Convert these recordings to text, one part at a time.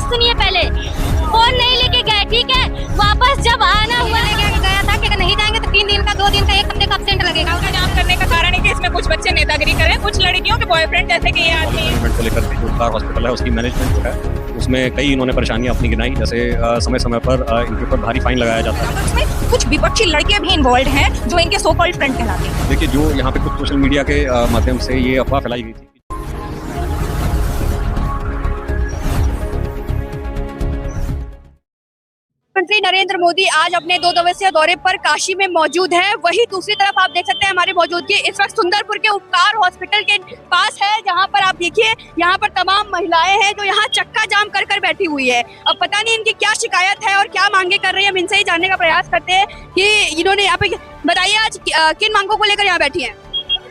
सुनिए पहले, फोन नहीं लेके गए, ठीक है। वापस जब आना हुआ लेके गया था कि नहीं जाएंगे तो 3 दिन का, 2 दिन का, 1 हफ्ते का अब्सेंट लगेगा। उसका जाम करने का कारण है कि इसमें कुछ बच्चे नेतागिरी करें, कुछ लड़कियों के बॉयफ्रेंड जैसे कि ये आदमी है। को लेकर जो उपकार हॉस्पिटल है उसकी मैनेजमेंट जो है उसमें कई इन्होंने परेशानियां अपनी गिनाई, जैसे समय समय पर इनके ऊपर भारी फाइन लगाया जाता है। उसमें कुछ विपक्षी लड़कियां भी इन्वॉल्व हैं जो इनके सो कॉल्ड फ्रेंड कहलाते हैं। देखिए, जो यहाँ पे कुछ सोशल मीडिया के माध्यम से ये अफवाह फैलाई गई थी। प्रधानमंत्री नरेंद्र मोदी आज अपने 2 दिवसीय दौरे पर काशी में मौजूद है। वहीं दूसरी तरफ आप देख सकते हैं हमारी मौजूदगी इस वक्त सुंदरपुर के उपकार हॉस्पिटल के पास है, जहां पर आप देखिए यहाँ पर तमाम महिलाएं हैं जो यहाँ चक्का जाम कर कर बैठी हुई है। अब पता नहीं इनकी क्या शिकायत है और क्या मांगे कर रही है, हम इनसे ही जानने का प्रयास करते हैं कि इन्होंने यहाँ पे बताइए आज किन मांगों को लेकर यहाँ बैठी है।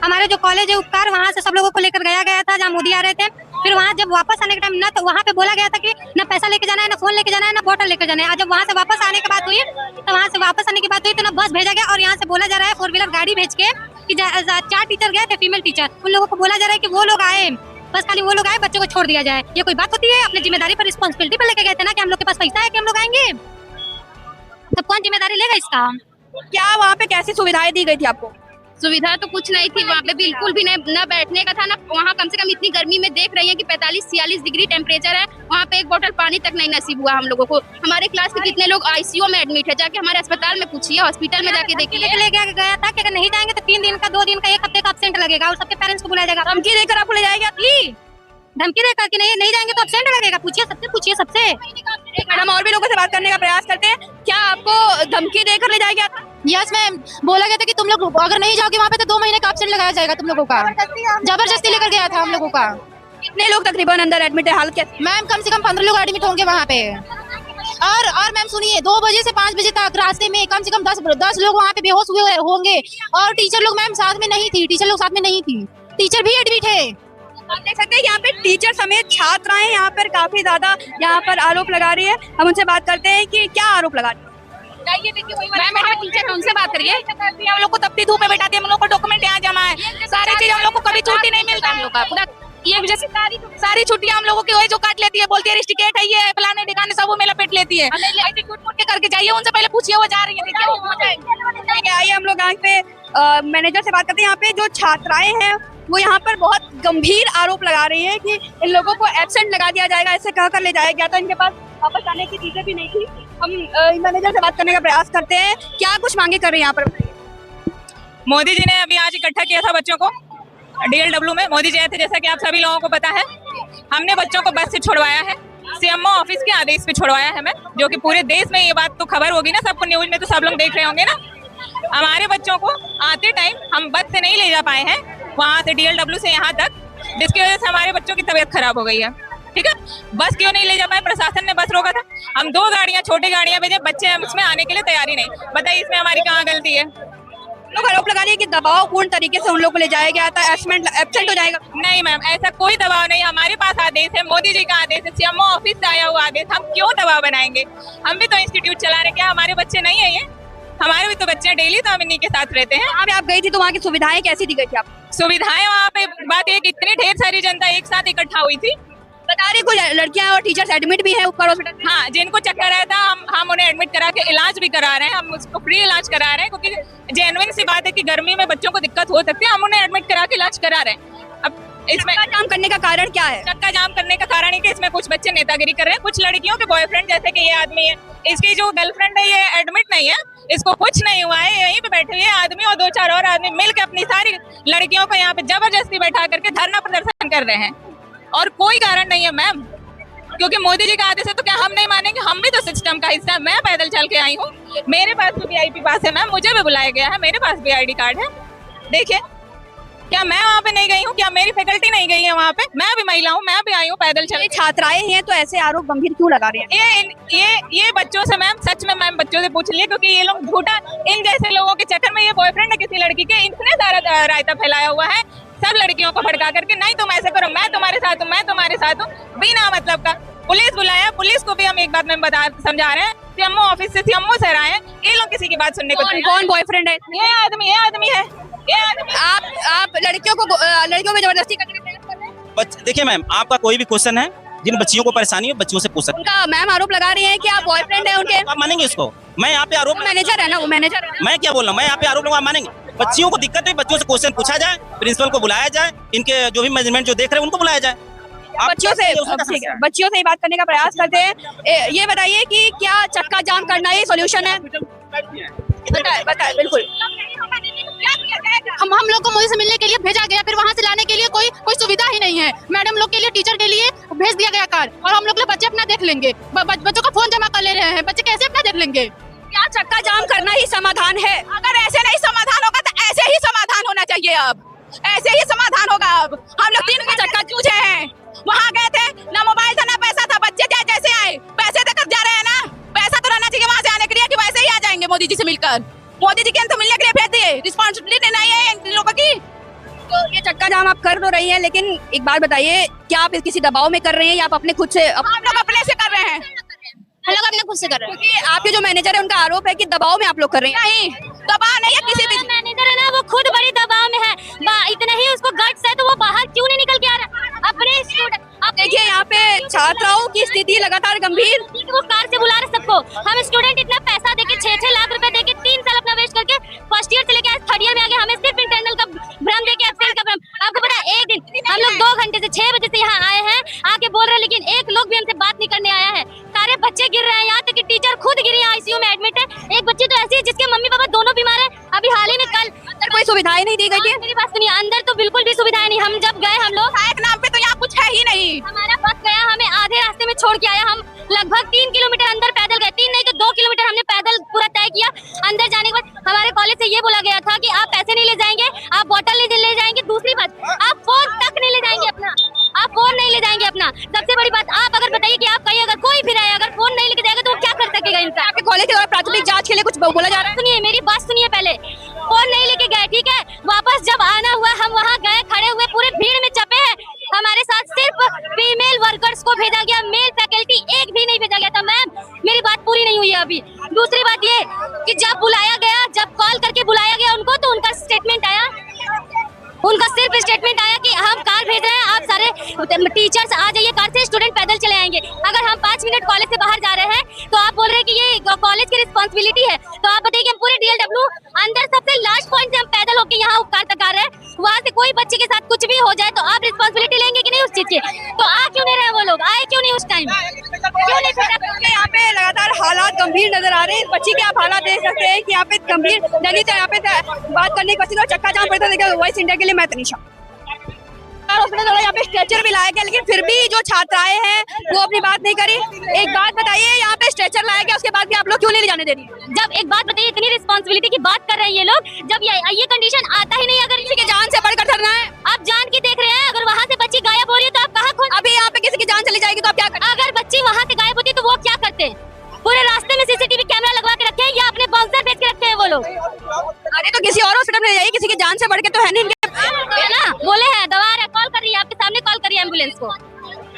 हमारे जो कॉलेज है उपकार, वहाँ से सब लोगों को लेकर गया था जहाँ मोदी आ रहे थे। फिर वहाँ जब वापस आने के टाइम ना तो वहाँ पे बोला गया था कि ना पैसा लेके जाना है, ना फोन लेके जाना है, ना बोतल लेके जाना है। और जब वहाँ से वापस आने की बात हुई तो वहाँ से वापस आने की बात हुई तो ना बस भेजा गया और यहाँ से बोला जा रहा है 4 व्हीलर गाड़ी भेज के कि 4 टीचर गए थे, फीमेल टीचर, उन लोगों को बोला जा रहा है कि वो लोग आए, बस खाली वो लोग आए, बच्चों को छोड़ दिया जाए। ये कोई बात होती है? अपनी जिम्मेदारी पर, रिस्पॉन्सिबिलिटी पर लेके गए थे ना कि हम लोग के पास पैसा है कि हम लोग आएंगे, तब कौन जिम्मेदारी लेगा इसका? क्या वहाँ पे कैसी सुविधाएं दी गई थी आपको? सुविधा तो कुछ नहीं थी वहाँ पे, बिल्कुल भी नहीं, ना बैठने का था ना वहाँ। कम से कम इतनी गर्मी में देख रही है कि 45-46 डिग्री टेम्परेचर है, वहाँ पे एक बोतल पानी तक नहीं नसीब हुआ हम लोगों को। हमारे क्लास के कितने लोग आईसीयू में एडमिट है, जाके हमारे अस्पताल में पूछिए, हॉस्पिटल में जाके देखिए। लेके गया था कि अगर नहीं जाएंगे तो 3 दिन का, 2 दिन का, 1 हफ्ते का अब्सेंट लगेगा और सबके पेरेंट्स को बुलाया जाएगा। धमकी देकर आपको ले जाएगा? धमकी देकर कि नहीं जाएंगे तो अब्सेंट लगेगा। पूछिए सबसे। मैडम और भी लोगों से बात करने का प्रयास करते हैं, क्या आपको धमकी देकर ले जाया गया था? यस मैम, बोला गया था कि तुम लोग अगर नहीं जाओगे वहाँ पे तो 2 महीने का एब्सेंट लगाया जाएगा तुम लोगों का। जबरदस्ती लेकर गया था हम लोगों का। कितने लोग तकरीबन अंदर एडमिट है? हालत कैसी? मैम कम से कम 15 लोग एडमिट होंगे वहाँ पे। और मैम सुनिए, 2 बजे से 5 बजे तक रास्ते में कम से कम 10 लोग वहाँ पे बेहोश हुए होंगे। और टीचर लोग मैम साथ में नहीं थी, टीचर भी एडमिट है। आप देख सकते हैं यहाँ पे टीचर समेत छात्राएं यहाँ पर काफी ज्यादा यहाँ पर आरोप लगा रही है। हम उनसे बात करते हैं कि क्या आरोप लगा रही है। टीचर है, उनसे बात करिए। हम लोग को तपती धूप में बैठाती है, हम लोग को डॉक्यूमेंट यहाँ जमा है, सारी चीज हम लोग को कभी छुट्टी नहीं मिलता हम लोग का। पूरा ये जैसे सारी छुट्टियां हम लोगों की वही जो काट लेती है, बोलती है रिस्टिकेट है, ये फलाने ठिकाने सब वो में लपेट लेती है। के करके जाइए, उनसे पहले पूछिए, वो जा रही है। आइए हम लोग यहाँ पे मैनेजर से बात करते हैं। यहाँ पे जो छात्राएं हैं वो यहाँ पर बहुत गंभीर आरोप लगा रही है कि इन लोगों को एब्सेंट लगा दिया जाएगा, ऐसे कहकर ले जाया गया था। इनके पास वापस आने की चीजें भी नहीं थी। हम मैनेजर से बात करने का प्रयास करते हैं, क्या कुछ मांगे कर रहे हैं यहाँ पर? मोदी जी ने अभी आज इकट्ठा किया था बच्चों को DLW में। मोदी जी आए थे, जैसा कि आप सभी लोगों को पता है। हमने बच्चों को बस से छुड़वाया है, CMO ऑफिस के आदेश पे छुड़वाया है हमें, जो कि पूरे देश में ये बात तो खबर होगी ना, सबको न्यूज में तो सब लोग देख रहे होंगे ना। हमारे बच्चों को आते टाइम हम बस से नहीं ले जा पाए हैं, वहाँ से DLW से यहाँ तक, जिसकी वजह से हमारे बच्चों की तबीयत खराब हो गई है। ठीक है, बस क्यों नहीं ले जा पाए? प्रशासन ने बस रोका था। हम 2 गाड़ियाँ, छोटी गाड़ियाँ भेजे, बच्चे उसमें आने के लिए तैयारी नहीं। बताइए इसमें हमारी कहाँ गलती है? लोग आरोप लगा रहे हैं कि दबावपूर्ण तरीके से उन लोगों को ले जाया गया था, एब्सेंट हो जाएगा। नहीं मैम, ऐसा कोई दबाव नहीं, हमारे पास आदेश है, मोदी जी का आदेश है, CMO ऑफिस से आया हुआ आदेश। हम क्यों दबाव बनाएंगे? हम भी तो इंस्टीट्यूट चला रहे, क्या हमारे बच्चे नहीं है? ये हमारे भी तो बच्चे हैं, डेली तो हम इन्हीं के साथ रहते हैं। अभी आप गई थी तो वहाँ की सुविधाएं कैसी दी गई थी आपको? सुविधाएं वहाँ पे, बात एक इतनी ढेर सारी जनता एक साथ इकट्ठा हुई थी। बता रही कुछ लड़कियां और टीचर्स एडमिट भी है उपकार हॉस्पिटल में। हाँ, जिनको चक्कर आया था हम उन्हें एडमिट करा के इलाज भी करा रहे हैं, हम उसको फ्री इलाज करा रहे हैं, क्योंकि जेन्युइन सी बात है कि गर्मी में बच्चों को दिक्कत हो सकती है, हम उन्हें एडमिट करा के इलाज करा रहे हैं। अब इसमें चक्का जाम करने का कारण क्या है? चक्का जाम करने का कारण है कि इसमें कुछ बच्चे नेतागिरी कर रहे हैं, कुछ लड़कियों के बॉयफ्रेंड जैसे कि ये आदमी है, इसकी जो गर्लफ्रेंड है ये एडमिट नहीं है, इसको कुछ नहीं हुआ है, यहीं पे बैठे हुए आदमी और 2-4 और आदमी मिलकर अपनी सारी लड़कियों को यहाँ पे जबरदस्ती बैठा करके धरना प्रदर्शन कर रहे हैं। और कोई कारण नहीं है मैम, क्योंकि मोदी जी का आदेश है, तो क्या हम नहीं मानेंगे? हम भी तो सिस्टम का हिस्सा है। मैं पैदल चल के आई हूँ, मेरे पास भी VIP पास है मैम, मुझे भी बुलाया गया है, मेरे पास भी ID कार्ड है। देखिए, क्या मैं वहाँ पे नहीं गई हूँ? क्या मेरी फैकल्टी नहीं गई है वहाँ पे? मैं भी महिला हूँ, मैं भी आई हूँ पैदल चल। छात्राएं हैं तो ऐसे आरोप गंभीर क्यों लगा रहे हैं? ये बच्चों से मैम, सच में मैम बच्चों से पूछ लिए, क्योंकि ये लोग झूठा, इन जैसे लोगों के चक्कर में, ये बॉयफ्रेंड है किसी लड़की के, इतने सारा रायता फैलाया हुआ है सब लड़कियों को भड़का करके, नहीं तुम ऐसे करो, मैं तुम्हारे साथ हूँ, मैं तुम्हारे साथ हूँ, बिना मतलब का। पुलिस बुलाया, पुलिस को भी हम एक बात में समझा रहे हैं, CMO ऑफिस से CMO सर आए, ये लोग किसी की बात सुनने को। कौन बॉयफ्रेंड है? ये आदमी है। आप लड़कियों को जबरदस्ती करने का प्रयास कर रहे हैं? देखिए मैम, आपका कोई भी क्वेश्चन है जिन बच्चियों को परेशानी है बच्चियों से पूछ सकते उनका मैम आरोप लगा रही है कि आप बॉयफ्रेंड है उनके। आप मानेंगे इसको? मैं यहाँ पे आरोप मैनेजर है ना, वो मैनेजर है। मैं क्या बोल रहा हूँ, मैं यहाँ पे आरोप लगा, मानेंगे? बच्चियों को दिक्कत है, बच्चों से क्वेश्चन पूछा जाए, प्रिंसिपल को बुलाया जाए, इनके जो भी मैनेजमेंट जो देख रहे हैं उनको बुलाया जाए। बच्चियों से ठीक है, बच्चियों से ही बात करने का प्रयास करते हैं। ये बताइए कि क्या चक्का जाम करना ही सॉल्यूशन है? बताए बिल्कुल। हम लोग को मोदी से मिलने के लिए भेजा गया, फिर वहाँ से लाने के लिए कोई सुविधा ही नहीं है। मैडम लोग के लिए, टीचर के लिए भेज दिया गया कार, और हम लोग के बच्चे अपना देख लेंगे। बच्चों का फोन जमा कर ले रहे हैं, बच्चे कैसे अपना देख लेंगे? क्या चक्का जाम करना ही समाधान है? अगर ऐसे नहीं समाधान होगा तो ऐसे ही समाधान होना चाहिए। अब ऐसे ही समाधान होगा। अब हम लोग 3 चक्का जूझे हैं, वहाँ गए थे, ना मोबाइल था ना पैसा था, बच्चे जैसे आए पैसे देकर जा रहे हैं ना, पैसा तो रहना चाहिए वहाँ से आने के लिए, कि वैसे ही आ जाएंगे मोदी जी से मिलकर। मोदी जी के तो मिलने के लिए भेज दिए, रिस्पॉन्सिबिलिटी नहीं है इन लोगों की। तो ये चक्का जाम आप कर तो रही हैं, लेकिन एक बात बताइए, क्या आप किसी दबाव में कर रही हैं या आप अपने खुद से? हम लोग अपने से कर रहे हैं, हम लोग अपने खुद से कर रहे हैं। क्योंकि आपके जो मैनेजर है उनका आरोप है कि दबाव में आप लोग कर रही हैं। नहीं दबाव नहीं है किसी भी। मैनेजर है ना, वो खुद बड़ी दबाव में है। इतना ही उसको गट्स है तो वो बाहर क्यों नहीं निकल के आ रहा अपने स्टूडेंट? आप देखिए यहाँ पे छात्राओं की स्थिति लगातार गंभीर। वो कार से बुला रहे सबको। हम स्टूडेंट इतना पैसा देके 6-6 लाख रुपए देके 3 साल अपना वेस्ट करके फर्स्ट ईयर से लेके आज 3rd ईयर में आ गए। हमें सिर्फ इंटरनल का भ्रम देके एब्सेंट का भ्रम। आपको पता है, एक दिन हम लोग 2 घंटे से 6 बजे से यहाँ आए हैं, आके बोल रहे हैं, लेकिन एक लोग भी हमसे बात नहीं करने आया है। सारे बच्चे गिर रहे हैं, यहाँ तक कि टीचर खुद गिरी है, आईसीयू में एडमिट है। एक बच्ची तो ऐसी है जिसके मम्मी पापा दोनों बीमार है। अभी हाल ही में कल अंदर कोई सुविधाएं नहीं दी गई थी। मेरी बात सुनिए, अंदर तो बिल्कुल भी सुविधाएं नहीं। हम जब गए, हम लोग एक नाम पे तो यहाँ कुछ है ही नहीं। हमारा बस गया, हमें आधे रास्ते में छोड़ के आया। हम लगभग 3 किलोमीटर अंदर पैदल गए, 3 नहीं तो 2 किलोमीटर हमने पैदल पूरा तय किया। अंदर जाने के बाद हमारे कॉलेज से ये बोला गया था कि आप पैसे नहीं ले जाएंगे, आप बोतल नहीं ले जाएंगे, दूसरी बात आप फोन तक नहीं ले जाएंगे अपना, आप फोन नहीं ले जाएंगे अपना। सबसे बड़ी बात, आप अगर बताइए कि आप कहीं अगर कोई भी रहे, अगर फोन नहीं लेके जाएगा तो वो क्या कर सकेगा इंसान? आपके कॉलेज के द्वारा प्राथमिक जांच के लिए कुछ बोला जा रहा है? सुनिए मेरी बात सुनिए, पहले फोन नहीं लेके गए, ठीक है। वापस जब आना हुआ, हम वहाँ गए, खड़े हुए, पूरे भीड़ में चपे हैं। हमारे साथ सिर्फ फीमेल वर्कर्स को भेजा गया, मेल फैकल्टी एक भी नहीं भेजा गया था। मैम मेरी बात पूरी नहीं हुई है अभी। दूसरी बात ये कि जब बुलाया गया, जब कॉल करके बुलाया गया उनको, तो उनका स्टेटमेंट आया, उनका सिर्फ स्टेटमेंट आया कि हम कार भेज रहे हैं, आप सारे टीचर्स आ जाइए कार से, स्टूडेंट पैदल चले आएंगे। अगर हम 5 मिनट कॉलेज से बाहर जा रहे हैं तो आप बोल रहे हैं कि ये कॉलेज की रिस्पॉन्सिबिलिटी है। तो आप बताइए कि हम पूरे DLW अंदर सबसे लास्ट पॉइंट से हम पैदल होकर यहाँ उपकार तक आ रहे हैं। वहाँ से कोई बच्चे के साथ कुछ भी हो जाए तो आप रिस्पॉन्सिबिलिटी लेंगे कि नहीं उस चीज की? तो आ क्यों नहीं रहे वो लोग? आए क्यों नहीं उस टाइम? क्यों नहीं भेजा? यहाँ पे लगातार हालात गंभीर नजर आ रहे हैं। बच्ची के आप हालात देख सकते हैं कि यहाँ पे गंभीर नहीं था। यहाँ पे बात करने की कोशिश, चक्का जाम पड़ता देखा। वॉइस इंडिया के लिए मैं तनीषा। उसने थोड़ा यहाँ पे स्ट्रेचर भी लाया गया, लेकिन फिर भी जो छात्राएं हैं वो अपनी बात नहीं करी। एक बात बताइए, यहाँ पे स्ट्रेचर लाया गया, उसके बाद भी आप लोग क्यों नहीं ले जाने दे रही? जब एक बात बताइए, इतनी रिस्पॉन्सिबिलिटी की बात कर रहे हैं ये लोग, जब ये कंडीशन आता ही नहीं, अगर किसी की जान से बढ़कर धरना है। आप जान की देख रहे हैं, अगर वहाँ से बच्ची गायब हो रही है तो आप कहाँ खोज? अभी यहाँ पे किसी की जान चली जाएगी तो आप क्या करें? अगर बच्ची वहाँ से गायब होती है तो वो क्या करते हैं? पूरे रास्ते में CCTV कैमरा लगवा के रखे हैं या अपने बाउंसर भेज के रखे हैं वो लोग? अरे तो किसी और हॉस्पिटल में जाइए, किसी की जान से बढ़ के तो है नहीं। है ना, बोले हैं दवा है, कॉल कर रही है, आपके सामने कॉल करिए एम्बुलेंस को।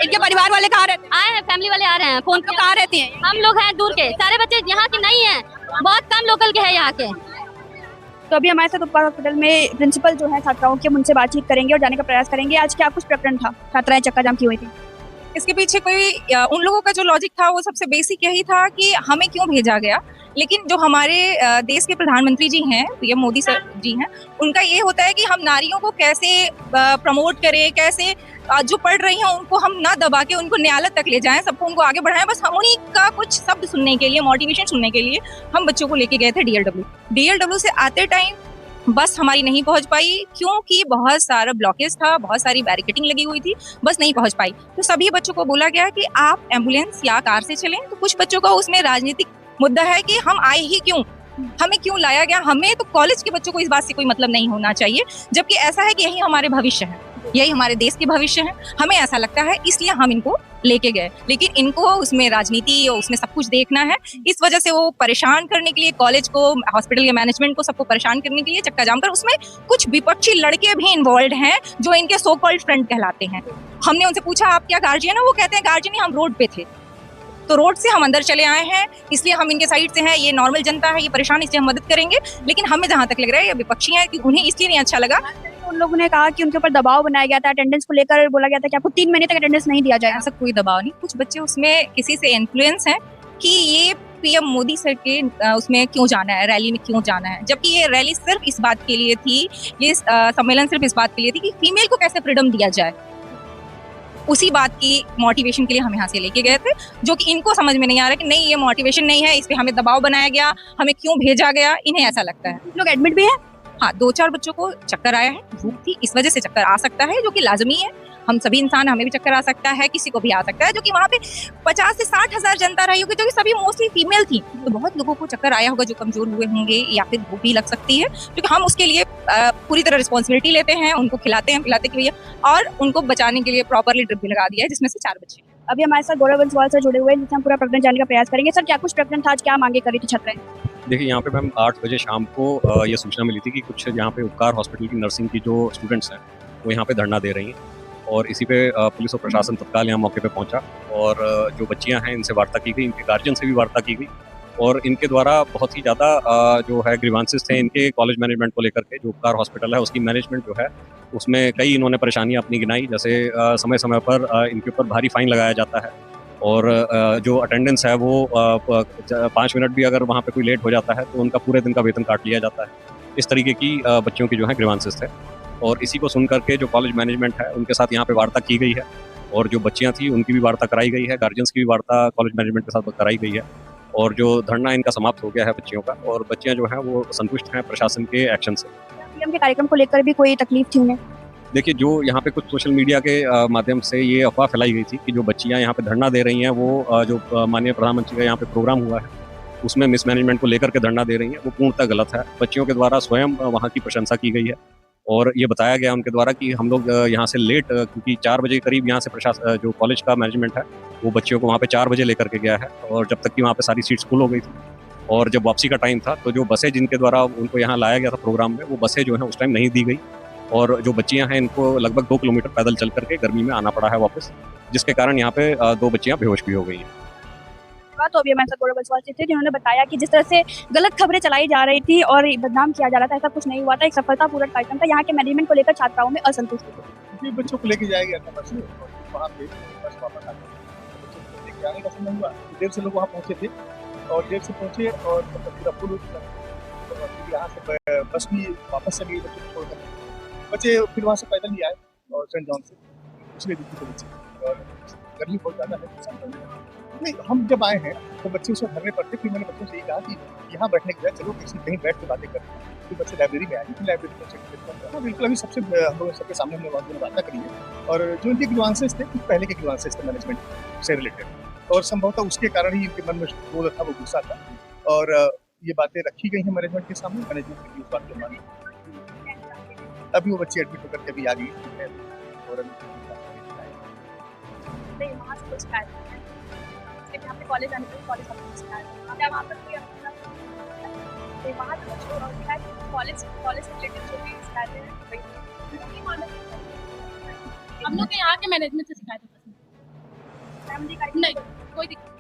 इनके परिवार वाले कहाँ रहते आए हैं, फैमिली वाले आ रहे हैं। फोन तो कहाँ रहती हैं? हम लोग हैं दूर के, सारे बच्चे यहाँ के नहीं हैं, बहुत कम लोकल के हैं यहाँ के। तो अभी हमारे साथ उपकार हॉस्पिटल में प्रिंसिपल जो है छात्राओं के, उनसे बातचीत करेंगे और जाने का प्रयास करेंगे। आज क्या कुछ प्रकरण था, छात्राएं चक्का जाम की हुई थी? इसके पीछे कोई उन लोगों का जो लॉजिक था वो सबसे बेसिक यही था कि हमें क्यों भेजा गया। लेकिन जो हमारे देश के प्रधानमंत्री जी हैं, पीएम मोदी सर जी हैं, उनका ये होता है कि हम नारियों को कैसे प्रमोट करें, कैसे जो पढ़ रही हैं उनको हम ना दबा के उनको न्यायालय तक ले जाएं, सबको उनको आगे बढ़ाएं। बस हम उन्हीं का कुछ शब्द सुनने के लिए, मोटिवेशन सुनने के लिए हम बच्चों को लेके गए थे DLW से आते टाइम बस हमारी नहीं पहुंच पाई, क्योंकि बहुत सारा ब्लॉकेज था, बहुत सारी बैरिकेडिंग लगी हुई थी, बस नहीं पहुंच पाई। तो सभी बच्चों को बोला गया कि आप एम्बुलेंस या कार से चलें। तो कुछ बच्चों का उसमें राजनीतिक मुद्दा है कि हम आए ही क्यों, हमें क्यों लाया गया। हमें तो कॉलेज के बच्चों को इस बात से कोई मतलब नहीं होना चाहिए, जबकि ऐसा है कि यही हमारे भविष्य है, यही हमारे देश के भविष्य है। हमें ऐसा लगता है, इसलिए हम इनको लेके गए। लेकिन इनको उसमें राजनीति और उसमें सब कुछ देखना है, इस वजह से वो परेशान करने के लिए कॉलेज को, हॉस्पिटल के मैनेजमेंट को, सबको परेशान करने के लिए चक्का जाम कर, उसमें कुछ विपक्षी लड़के भी इन्वॉल्व हैं जो इनके सो कॉल्ड फ्रेंड कहलाते हैं। हमने उनसे पूछा आप क्या गार्जियन है? वो कहते हैं गार्जियन हम रोड पे थे, तो रोड से हम अंदर चले आए हैं, इसलिए हम इनके साइड से हैं। ये नॉर्मल जनता है, ये परेशान, इसलिए हम मदद करेंगे। लेकिन हमें जहाँ तक लग रहा है ये विपक्षी है कि उन्हें इसलिए नहीं अच्छा लगा। उन लोगों ने कहा कि उनके ऊपर दबाव बनाया गया था, अटेंडेंस को लेकर बोला गया था कि आपको 3 महीने तक अटेंडेंस नहीं दिया जाएगा। ऐसा कोई दबाव नहीं, कुछ बच्चे उसमें किसी से इन्फ्लुएंस हैं कि ये पीएम मोदी सर के उसमें क्यों जाना है, रैली में क्यों जाना है, जबकि ये रैली सिर्फ इस बात के लिए थी, ये सम्मेलन सिर्फ इस बात के लिए थी कि फीमेल को कैसे फ्रीडम दिया जाए। उसी बात की मोटिवेशन के लिए हम यहाँ से लेके गए थे, जो कि इनको समझ में नहीं आ रहा कि नहीं ये मोटिवेशन नहीं है, इस पे हमें दबाव बनाया गया, हमें क्यों भेजा गया, इन्हें ऐसा लगता है। लोग एडमिट भी है। हाँ, 2-4 बच्चों को चक्कर आया है, धूप थी इस वजह से चक्कर आ सकता है, जो कि लाजमी है। हम सभी इंसान, हमें भी चक्कर आ सकता है, किसी को भी आ सकता है, जो कि वहाँ पे 50 से 60 हजार जनता रही होगी, जो कि सभी मोस्टली फीमेल थी, तो बहुत लोगों को चक्कर आया होगा जो कमजोर हुए होंगे या फिर भूख भी लग सकती है, क्योंकि हम उसके लिए पूरी तरह रिस्पॉन्सिबिलिटी लेते हैं, उनको खिलाते हैं पिलाते कि भैया, और उनको बचाने के लिए प्रॉपरली ड्रिप भी लगा दिया है, जिसमें से 4 बच्चे। अभी हमारे साथ गौरव बंसवाल सर जुड़े हुए हैं, जिससे हम पूरा प्रकरण जानने का प्रयास करेंगे। सर, क्या कुछ प्रकरण था, आज क्या मांगे करी थी छात्राएं? देखिए, यहाँ पे मैम 8 बजे शाम को ये सूचना मिली थी कि कुछ यहाँ पे उपकार हॉस्पिटल की नर्सिंग की जो स्टूडेंट्स हैं वो यहाँ पे धरना दे रही हैं, और इसी पे पुलिस और प्रशासन तत्काल यहाँ मौके पे पहुंचा, और जो बच्चियाँ हैं इनसे वार्ता की गई, इनके गार्जियन से भी वार्ता की गई, और इनके द्वारा बहुत ही ज़्यादा जो है ग्रीवांसेस थे इनके कॉलेज मैनेजमेंट को लेकर के। जो उपकार हॉस्पिटल है उसकी मैनेजमेंट जो है उसमें कई इन्होंने परेशानियाँ अपनी गिनाई, जैसे समय समय पर इनके ऊपर भारी फाइन लगाया जाता है, और जो अटेंडेंस है वो 5 मिनट भी अगर वहाँ पे कोई लेट हो जाता है तो उनका पूरे दिन का वेतन काट लिया जाता है। इस तरीके की बच्चों की जो है ग्रीवांसेस थे, और इसी को सुन करके जो कॉलेज मैनेजमेंट है उनके साथ यहाँ पे वार्ता की गई है, और जो बच्चियाँ थी उनकी भी वार्ता कराई गई है, गार्जियंस की भी वार्ता कॉलेज मैनेजमेंट के साथ कराई गई है, और जो धरना इनका समाप्त हो गया है बच्चियों का, और बच्चियाँ जो हैं वो संतुष्ट हैं प्रशासन के एक्शन से। पीएम के कार्यक्रम को लेकर भी कोई तकलीफ थी उन्हें? देखिए, जो यहाँ पे कुछ सोशल मीडिया के माध्यम से ये अफवाह फैलाई गई थी कि जो बच्चियाँ यहाँ पे धरना दे रही हैं वो जो माननीय प्रधानमंत्री का यहाँ पे प्रोग्राम हुआ है उसमें मिसमैनेजमेंट को लेकर के धरना दे रही हैं, वो पूर्णतः गलत है। बच्चियों के द्वारा स्वयं वहाँ की प्रशंसा की गई है, और ये बताया गया उनके द्वारा कि हम लोग यहाँ से लेट, क्योंकि 4 बजे के करीब यहाँ से प्रशासन जो कॉलेज का मैनेजमेंट है वो बच्चियों को वहाँ पे 4 बजे लेकर के गया है, और जब तक कि वहाँ पे सारी सीट्स फुल हो गई थी, और जब वापसी का टाइम था तो जो बसें जिनके द्वारा उनको यहाँ लाया गया था प्रोग्राम में, वो बसें जो हैं उस टाइम नहीं दी गई, और जो बच्चियां हैं इनको लगभग 2 किलोमीटर पैदल चल करके गर्मी में आना पड़ा है वापस, जिसके कारण यहाँ पे 2 बच्चियां बेहोश भी हो गई हैं। तो अभी हमारे साथ गौरव बंसवाल जी थे, जिन्होंने बताया कि जिस तरह से गलत खबरें चलाई जा रही थी और बदनाम किया जा रहा था, ऐसा कुछ नहीं हुआ था, एक सफलतापूर्वक कार्यक्रम था। यहाँ के मैनेजमेंट को लेकर छात्राओं में असंतुष्टि थी। बच्चों को लेके जाया गया था बस, वहाँ पे बस वापस आ गए। बच्चों को लेके आने का समय हुआ, देर से लोग वहाँ पहुँचे थे, और देर से पहुँचे और पूरा फुल हो चुका, तो यहाँ से बस भी वापस चली गई बच्चों को छोड़कर। बच्चे फिर वहाँ से पैदल ही आए, और सेंट जॉन से दूसरे दिन के बच्चे, और गर्मी बहुत ज़्यादा है। नहीं, हम जब आए हैं तो बच्चे उसमें घर में पढ़ते, फिर मैंने बच्चों से ये कहा कि यहाँ बैठने के बाद चलो किसी कहीं बैठ के बातें करते हैं, फिर बच्चे लाइब्रेरी में आए, फिर लाइब्रेरी में चेक करते हैं। हाँ बिल्कुल, अभी सबसे हम लोग सबके सामने हमने वार्ता करी है, और जो इनके ग्रीवांसेस थे कुछ पहले के ग्रीवांसेस थे मैनेजमेंट से रिलेटेड, और संभवतः उसके कारण ही इनके मन में क्रोध था, वो गुस्सा था, और ये बातें रखी गई हैं मैनेजमेंट के सामने। मैनेजमेंट की उस बात को मानी, अभी वो बच्चे एडमिट होकर के अभी आ गई है, और कॉलेज आने के कॉलेज वहाँ पर कोई वहाँ कॉलेज रिलेटेड जो भी शिकायतें हैं हम लोग के यहाँ के मैनेजमेंट से शिकायत नहीं, कोई दिक्कत